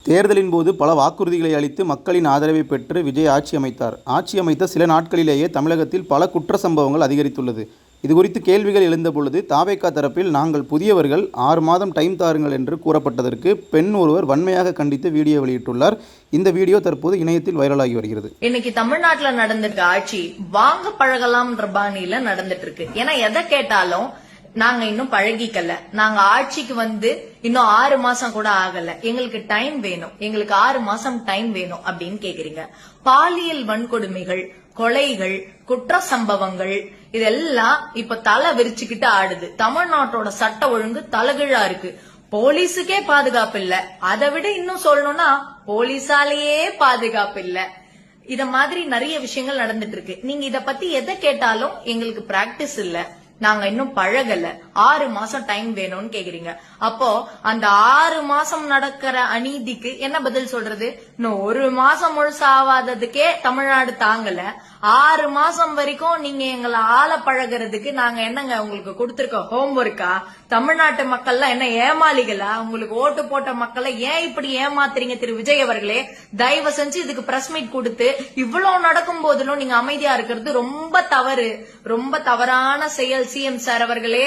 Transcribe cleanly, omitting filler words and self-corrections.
தேர்தலின் போது பல வாக்குறுதிகளை அளித்து மக்களின் ஆதரவை பெற்று விஜய் ஆட்சி அமைத்தார். ஆட்சி அமைத்த சில நாட்களிலேயே தமிழகத்தில் பல குற்ற சம்பவங்கள் அதிகரித்துள்ளது. இதுகுறித்து கேள்விகள் எழுந்தபொழுது தாவேகா தரப்பில் நாங்கள் புதியவர்கள் 6 மாதம் டைம் தாருங்கள் என்று கூறப்பட்டதற்கு பெண் ஒருவர் வன்மையாக கண்டித்து வீடியோ வெளியிட்டுள்ளார். இந்த வீடியோ தற்போது இணையத்தில் வைரலாகி வருகிறது. இன்னைக்கு தமிழ்நாட்டுல நடந்துட்டு ஆட்சி வாங்க பழகலாம் பாணியில நடந்துட்டு இருக்கு. ஏன்னா எதை கேட்டாலும் நாங்க இன்னும் பழகிக்கல, நாங்க ஆட்சிக்கு வந்து இன்னும் 6 மாசம் கூட ஆகல, எங்களுக்கு டைம் வேணும், எங்களுக்கு 6 மாசம் டைம் வேணும் அப்படின்னு கேக்குறீங்க. பாலியல் வன்கொடுமைகள், கொலைகள், குற்ற சம்பவங்கள் இதெல்லாம் இப்ப தலை விரிச்சுக்கிட்டு ஆடுது. தமிழ்நாட்டோட சட்ட ஒழுங்கு தலைகீழா இருக்கு. போலீஸுக்கே பாதுகாப்பு இல்ல. அதை விட இன்னும் சொல்லணும்னா போலீஸாலேயே பாதுகாப்பு இல்ல. இத மாதிரி நிறைய விஷயங்கள் நடந்துட்டு இருக்கு. நீங்க இத பத்தி எதை கேட்டாலும் எங்களுக்கு பிராக்டிஸ் இல்ல, நாங்க இன்னும் பழகல, 6 மாசம் டைம் வேணும்னு கேக்குறீங்க. அப்போ அந்த 6 மாசம் நடக்கிற அநீதிக்கு என்ன பதில் சொல்றது? இன்னும் 1 மாசம் முழுசா ஆவாததுக்கே தமிழ்நாடு தாங்கல. 6 மாசம் வரைக்கும் நீங்க எங்களை ஆள பழகிறதுக்கு நாங்க என்னங்க உங்களுக்கு கொடுத்திருக்க ஹோம்ஒர்க்கா? தமிழ்நாட்டு மக்கள்லாம் என்ன ஏமாளிகளா? உங்களுக்கு ஓட்டு போட்ட மக்களை ஏன் இப்படி ஏமாத்துறீங்க திரு விஜய் அவர்களே? தயவு செஞ்சு இதுக்கு பிரஸ் மீட் கொடுத்து இவ்வளவு நடக்கும் போதிலும் நீங்க அமைதியா இருக்கிறது ரொம்ப தவறு, ரொம்ப தவறான செயல். சிஎம் சார் அவர்களே,